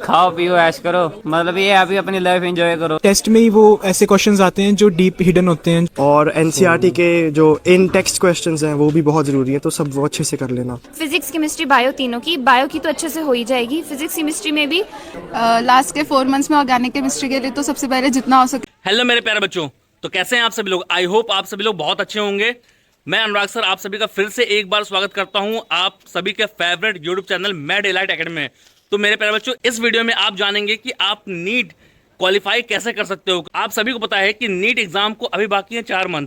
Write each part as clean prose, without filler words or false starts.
खाओ पियो ऐश करो, मतलब ये अभी अपनी लाइफ एंजॉय करो। टेस्ट में ही वो ऐसे क्वेश्चंस आते हैं जो डीप हिडन होते हैं। और एनसीईआरटी के जो इन टेक्स्ट क्वेश्चंस हैं वो भी बहुत ज़रूरी है, तो सब वो अच्छे से कर लेना। फिजिक्स केमिस्ट्री बायो तीनों की, बायो की तो अच्छे से हो ही जाएगी, फिजिक्स केमिस्ट्री में भी। लास्ट के 4 मंथ्स में ऑर्गेनिक केमिस्ट्री के लिए तो सबसे पहले जितना हो सके। हेलो मेरे प्यारे बच्चों, तो कैसे हैं आप सभी लोग। आई होप आप सभी लोग बहुत अच्छे होंगे। मैं अनुराग सर आप सभी का फिर से एक बार स्वागत करता हूं आप सभी के favourite YouTube channel Mad Elite Academy में। तो मेरे प्यारे बच्चों, इस वीडियो में आप जानेंगे कि आप नीट क्वालिफाई कैसे कर सकते हो। आप सभी को पता है कि नीट एग्जाम को अभी बाकी है 4 मंथ,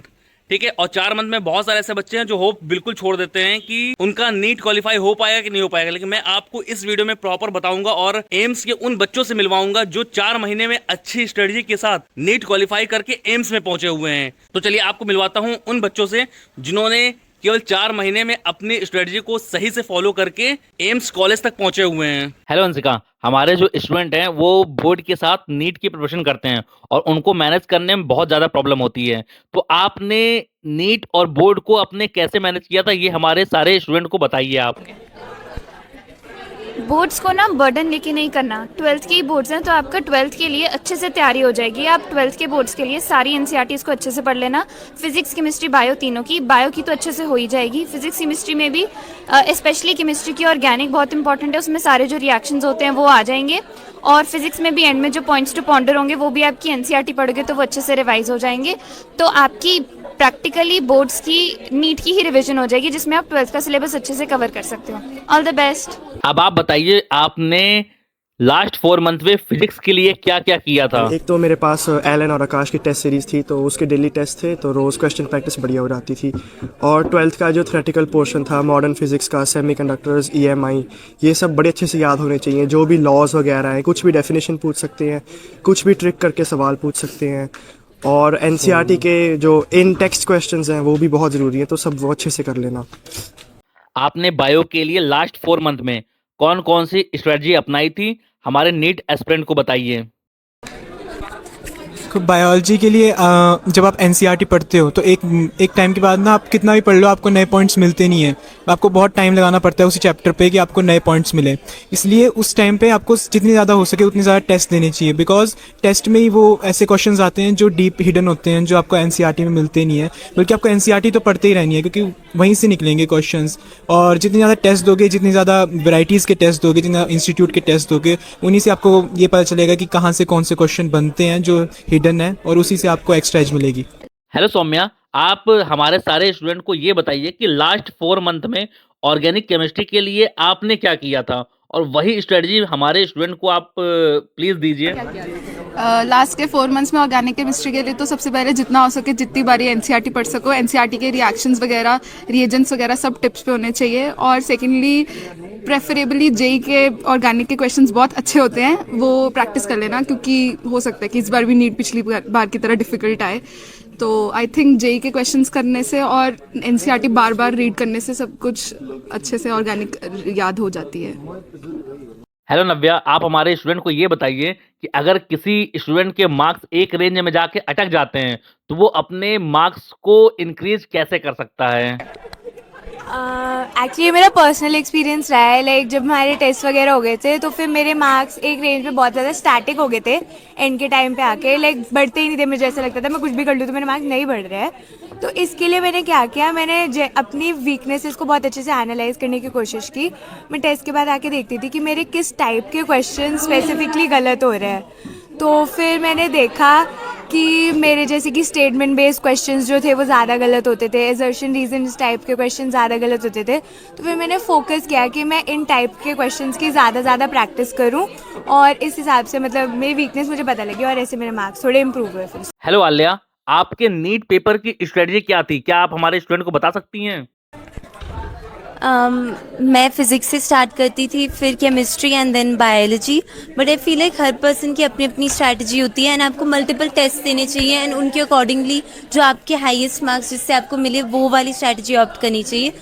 ठीक है। और 4 मंथ में बहुत सारे ऐसे बच्चे हैं जो होप बिल्कुल छोड़ देते हैं कि उनका नीट क्वालिफाई हो पाएगा कि नहीं हो पाएगा। लेकिन मैं आपको इस वीडियो में प्रॉपर बताऊंगा और एम्स के उन बच्चों से मिलवाऊंगा जो 4 महीने में अच्छी स्ट्रेटजी के साथ नीट क्वालिफाई करके एम्स में पहुंचे हुए हैं। तो चलिए आपको मिलवाता हूं उन बच्चों से जिन्होंने केवल 4 महीने में अपनी स्ट्रेटजी को सही से फॉलो करके एम्स कॉलेज तक पहुंचे हुए हैं। हेलो अंशिका, हमारे जो स्टूडेंट हैं वो बोर्ड के साथ नीट की प्रिपरेशन करते हैं और उनको मैनेज करने में बहुत ज़्यादा प्रॉब्लम होती है। तो आपने नीट और बोर्ड को अपने कैसे मैनेज किया था, ये हमारे सारे स्टूडेंट को बताइए आप। बोर्ड्स को ना बर्डन लेके नहीं करना। 12th के ही बोर्ड्स हैं तो आपका 12th के लिए अच्छे से तैयारी हो जाएगी। आप 12th के बोर्ड्स के लिए सारी एनसीईआरटीज़ को अच्छे से पढ़ लेना। फिजिक्स केमिस्ट्री बायो तीनों की, बायो की तो अच्छे से हो ही जाएगी। फिजिक्स केमिस्ट्री में भी स्पेशली केमिस्ट्री की ऑर्गेनिक बहुत इंपॉर्टेंट है, उसमें सारे जो रिएक्शंस होते हैं वो आ जाएंगे। और फिजिक्स में भी एंड में जो पॉइंट्स टू पॉन्डर होंगे वो भी आपकी एनसीईआरटी पढ़ोगे तो वो अच्छे से रिवाइज हो जाएंगे। तो आपकी प्रैक्टिकली बोर्ड्स की नीट की ही रिवीजन हो जाएगी जिसमें आप 12th का सिलेबस अच्छे से कवर कर सकते हो। All the best. अब आप बताइए आपने लास्ट 4 मंथ में फिजिक्स के लिए क्या क्या किया था। एक तो मेरे पास एलन और आकाश की टेस्ट सीरीज़ थी, तो उसके डेली टेस्ट थे, तो रोज़ क्वेश्चन प्रैक्टिस बढ़िया हो जाती थी। और 12th का जो थ्योरेटिकल पोर्शन था, मॉडर्न फिजिक्स का, सेमीकंडक्टर्स, ईएमआई, ये सब बड़े अच्छे से याद होने चाहिए। जो भी लॉज वगैरह हैं, कुछ भी डेफिनेशन पूछ सकते हैं, कुछ भी ट्रिक करके सवाल पूछ सकते हैं। और एनसीईआरटी के जो इन टेक्स्ट क्वेश्चंस हैं वो भी बहुत ज़रूरी है, तो सब वो अच्छे से कर लेना। आपने बायो के लिए लास्ट 4 मंथ में कौन कौन सी स्ट्रेटजी अपनाई थी, हमारे नीट एस्पिरेंट को बताइए। बायोलॉजी के लिए जब आप एनसीईआरटी पढ़ते हो तो एक टाइम के बाद ना आप कितना भी पढ़ लो आपको नए पॉइंट्स मिलते नहीं हैं। आपको बहुत टाइम लगाना पड़ता है उसी चैप्टर पे कि आपको नए पॉइंट्स मिले। इसलिए उस टाइम पे आपको जितनी ज़्यादा हो सके उतनी ज़्यादा टेस्ट देने चाहिए, बिकॉज टेस्ट में ही वो ऐसे क्वेश्चंस आते हैं जो डीप हिडन होते हैं, जो आपको एनसीईआरटी में मिलते नहीं है। बल्कि आपको एनसीईआरटी तो पढ़ते ही रहनी है क्योंकि वहीं से निकलेंगे क्वेश्चंस। और जितनी ज़्यादा टेस्ट दोगे, जितनी ज़्यादा वेराइटीज़ के टेस्ट दोगे, जितना इंस्टीट्यूट के टेस्ट दोगे, उन्हीं से आपको ये पता चलेगा कि कहाँ से कौन से क्वेश्चन बनते हैं जो हिडन है, और उसी से आपको एक्स्ट्रा एज मिलेगी। हेलो सौम्या, आप हमारे सारे स्टूडेंट को ये बताइए कि लास्ट 4 मंथ में ऑर्गेनिक केमिस्ट्री के लिए आपने क्या किया था, और वही स्ट्रेटजी हमारे स्टूडेंट को आप प्लीज दीजिए। लास्ट के 4 मंथ्स में ऑर्गेनिक केमिस्ट्री के लिए तो सबसे पहले जितना हो सके जितनी बारी एनसीईआरटी पढ़ सको, एनसीईआरटी के रिएक्शंस वगैरह, रिएजेंट्स वगैरह सब टिप्स पे होने चाहिए। और सेकेंडली प्रेफरेबली जेई के ऑर्गेनिक के क्वेश्चंस बहुत अच्छे होते हैं, वो प्रैक्टिस कर लेना क्योंकि हो सकता है कि इस बार भी नीट पिछली बार की तरह डिफिकल्ट आए। तो आई थिंक जेई के क्वेश्चंस करने से और एनसीईआरटी बार बार रीड करने से सब कुछ अच्छे से ऑर्गेनिक याद हो जाती है। हेलो नव्या, आप हमारे स्टूडेंट को ये बताइए कि अगर किसी स्टूडेंट के मार्क्स एक रेंज में जाके अटक जाते हैं तो वो अपने मार्क्स को इंक्रीज कैसे कर सकता है। एक्चुअली मेरा पर्सनल एक्सपीरियंस रहा है, लाइक जब हमारे टेस्ट वगैरह हो गए थे तो फिर मेरे मार्क्स एक रेंज में बहुत ज़्यादा स्टैटिक हो गए थे। एंड के टाइम पे आके लाइक बढ़ते ही नहीं थे, मुझे ऐसा लगता था मैं कुछ भी कर लूँ तो मेरे मार्क्स नहीं बढ़ रहे हैं। तो इसके लिए मैंने क्या किया, मैंने अपनी वीकनेसेस को बहुत अच्छे से एनालाइज करने की कोशिश की। मैं टेस्ट के बाद आके देखती थी कि मेरे किस टाइप के क्वेश्चन स्पेसिफिकली गलत हो रहे हैं। तो फिर मैंने देखा कि मेरे जैसे कि स्टेटमेंट बेस्ड क्वेश्चंस जो थे वो ज़्यादा गलत होते थे, एजर्शन रीजन टाइप के क्वेश्चन ज़्यादा गलत होते थे। तो फिर मैंने फोकस किया कि मैं इन टाइप के क्वेश्चंस की ज़्यादा प्रैक्टिस करूं और इस हिसाब से मतलब मेरी वीकनेस मुझे पता लगी और ऐसे मेरे मार्क्स थोड़े इंप्रूव हुए। फिर हेलो आल्या, आपके नीट पेपर की स्ट्रेटजी क्या थी, क्या आप हमारे स्टूडेंट को बता सकती हैं। मैं फिज़िक्स से स्टार्ट करती थी, फिर chemistry and then biology. But I feel like हर पर्सन की अपनी अपनी स्ट्रैटेजी होती है एंड आपको मल्टीपल टेस्ट देने चाहिए एंड उनके अकॉर्डिंगली जो आपके हाईएस्ट मार्क्स जिससे आपको मिले वो वाली स्ट्रैटेजी ऑप्ट करनी चाहिए।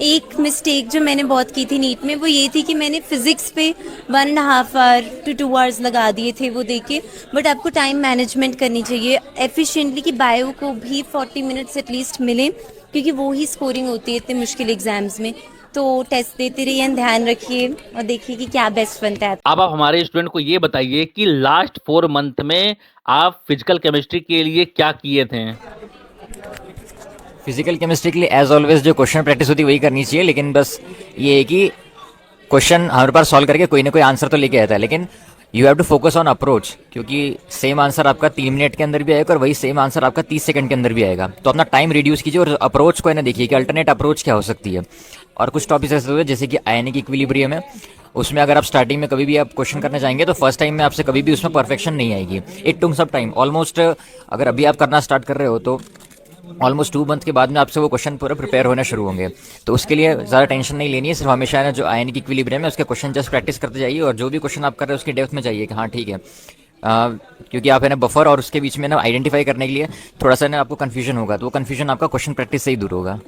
एक मिस्टेक जो मैंने बहुत की थी नीट में वो ये थी कि मैंने फिज़िक्स पे 1.5 आवर to 2 आवर्स लगा दिए थे वो देखे। बट आपको टाइम मैनेजमेंट करनी चाहिए एफिशिएंटली कि बायो को भी 40 मिनट्स एटलीस्ट मिले क्योंकि वो ही स्कोरिंग होती है इतने मुश्किल एग्जाम्स में। तो टेस्ट देते रहिए, ध्यान रखिए और देखिए कि क्या बेस्ट बनता है। अब आप हमारे स्टूडेंट को ये बताइए कि लास्ट 4 मंथ में आप फिजिकल केमिस्ट्री के लिए क्या किए थे? फिजिकल केमिस्ट्री के लिए एज ऑलवेज जो क्वेश्चन प्रैक्टिस होती है वही करनी चाहिए, लेकिन बस ये है कि क्वेश्चन हमारे पास सॉल्व करके कोई ना कोई आंसर तो लेके आता है, लेकिन you have to focus on approach, क्योंकि सेम आंसर आपका 3 मिनट के अंदर भी आएगा और वही सेम आंसर आपका 30 सेकंड के अंदर भी आएगा। तो अपना टाइम रिड्यूस कीजिए और अप्रोच को है ना देखिए कि अल्टरनेट अप्रोच क्या हो सकती है। और कुछ टॉपिक्स ऐसे होते हैं जैसे कि आयनिक इक्विलिब्रियम है, उसमें अगर आप स्टार्टिंग में कभी भी आप क्वेश्चन करना चाहेंगे तो फर्स्ट टाइम में आपसे कभी भी उसमें परफेक्शन नहीं आएगी। It took some time, almost अगर अभी आप करना स्टार्ट कर रहे हो तो ऑलमोस्ट 2 मंथ के बाद में आपसे वो क्वेश्चन पूरा प्रिपेयर होना शुरू होंगे। तो उसके लिए ज़्यादा टेंशन नहीं लेनी है, सिर्फ हमेशा ना जो आयनिक इक्विलिब्रियम है उसके क्वेश्चन जस्ट प्रैक्टिस करते जाइए और जो भी क्वेश्चन आप कर रहे हो उसकी डेप्थ में जाइए कि हाँ ठीक है, क्योंकि आप है ना बफर और उसके बीच में ना आइडेंटिफाई करने के लिए थोड़ा सा ना आपको कन्फ्यूजन होगा, तो वो कन्फ्यूजन आपका क्वेश्चन प्रैक्टिस से ही दूर होगा।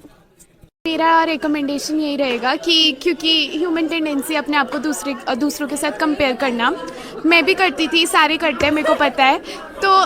मेरा रिकमेंडेशन यही रहेगा कि क्योंकि ह्यूमन टेंडेंसी अपने आप को दूसरों के साथ कंपेयर करना, मैं भी करती थी, सारे करते हैं, मेरे को पता है। तो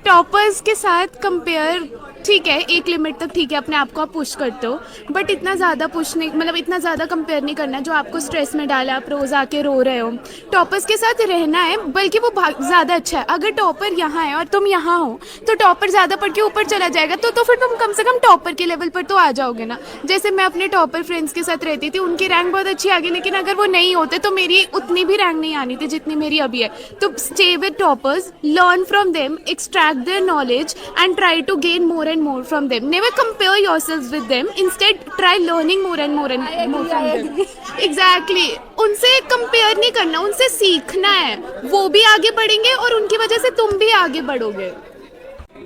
टॉपर्स के साथ कंपेयर ठीक है, एक लिमिट तक ठीक है, अपने आप को आप पुश करते हो, बट इतना ज़्यादा पुश नहीं, मतलब इतना ज़्यादा कंपेयर नहीं करना जो आपको स्ट्रेस में डाला, आप रोज़ आके रो रहे हो। टॉपर्स के साथ रहना है, बल्कि वो ज़्यादा अच्छा है। अगर टॉपर यहाँ है और तुम यहाँ हो तो टॉपर ज़्यादा पढ़ के ऊपर चला जाएगा, तो फिर तुम कम से कम टॉपर के लेवल पर तो आ जाओगे ना। जैसे मैं अपने टॉपर फ्रेंड्स के साथ रहती थी, उनकी रैंक बहुत अच्छी आ गई, लेकिन अगर वो नहीं होते तो मेरी उतनी भी रैंक नहीं आनी थी जितनी मेरी अभी है। तो stay with toppers, learn from them, extract their knowledge and try to gain more and more from them. Never compare yourselves with them. Instead, try learning more and more from them. Exactly. उनसे compare नहीं करना, उनसे सीखना है। वो भी आगे बढ़ेंगे और उनकी वजह से तुम भी आगे बढ़ोगे।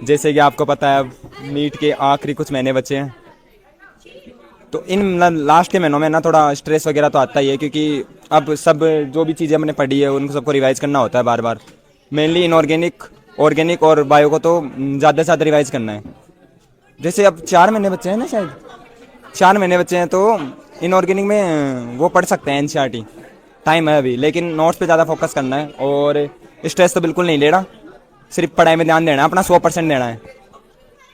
जैसे कि आपको पता है अब नीट के आखिरी कुछ महीने बचे हैं, तो इन लास्ट के महीनों में ना थोड़ा स्ट्रेस वगैरह तो आता ही है, क्योंकि अब सब जो भी चीज़ें हमने पढ़ी है उनको सबको रिवाइज करना होता है बार बार। मेनली इनऑर्गेनिक, ऑर्गेनिक और बायो को तो ज़्यादा से ज़्यादा रिवाइज करना है। जैसे अब 4 महीने बच्चे हैं ना, शायद 4 महीने बच्चे हैं, तो इनऑर्गेनिक में वो पढ़ सकते हैं एनसीईआरटी, टाइम है अभी, लेकिन नोट्स पे ज़्यादा फोकस करना है और स्ट्रेस तो बिल्कुल नहीं लेना, सिर्फ पढ़ाई में ध्यान देना है, अपना 100% देना है।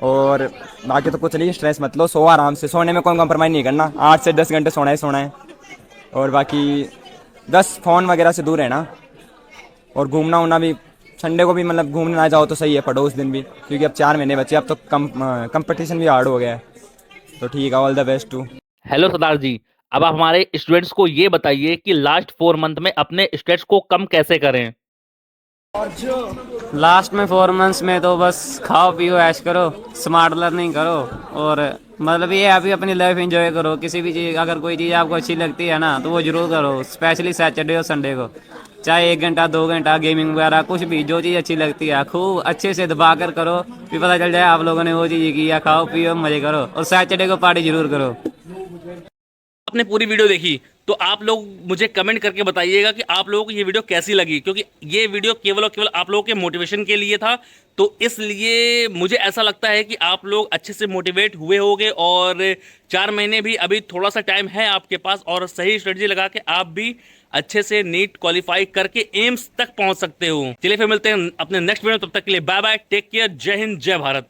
और बाकी तो कुछ नहीं, स्ट्रेस मत लो, सो आराम से, सोने में कोई कॉम्प्रोमाइज़ नहीं करना, 8 से 10 घंटे सोना है। और बाकी 10 फ़ोन वगैरह से दूर रहना, और घूमना उना भी, संडे को भी मतलब घूमने ना जाओ तो सही है, पढ़ो उस दिन भी, क्योंकि अब 4 महीने बचे, अब तो कंपटीशन भी हार्ड हो गया है। तो ठीक है, all the best too. Hello Sardar ji, अब आप हमारे स्टूडेंट्स को ये बताइए कि लास्ट 4 मंथ में अपने स्ट्रेस को कम कैसे करें? लास्ट में 4 मंथ्स में तो बस खाओ पियो ऐश करो, स्मार्ट लर्निंग करो, और मतलब ये अभी अपनी लाइफ एंजॉय करो। किसी भी चीज़, अगर कोई चीज़ आपको अच्छी लगती है ना तो वो जरूर करो, स्पेशली सैटरडे और संडे को, चाहे 1 घंटा 2 घंटा गेमिंग वगैरह, कुछ भी, जो चीज़ अच्छी लगती है खूब अच्छे से दबा कर करो, फिर पता चल जाए आप लोगों ने वो चीज़ की। या खाओ पियो मजे करो, और सैटरडे को पार्टी जरूर करो। आपने पूरी वीडियो देखी तो आप लोग मुझे कमेंट करके बताइएगा कि आप लोगों को ये वीडियो कैसी लगी, क्योंकि ये वीडियो केवल और केवल आप लोगों के मोटिवेशन के लिए था। तो इसलिए मुझे ऐसा लगता है कि आप लोग अच्छे से मोटिवेट हुए होंगे, और 4 महीने भी अभी थोड़ा सा टाइम है आपके पास, और सही स्ट्रेटजी लगा के आप भी अच्छे से नीट क्वालिफाई करके एम्स तक पहुंच सकते हो। चलिए फिर मिलते हैं अपने नेक्स्ट वीडियो, तब तक के लिए बाय बाय, टेक केयर, जय हिंद, जय भारत।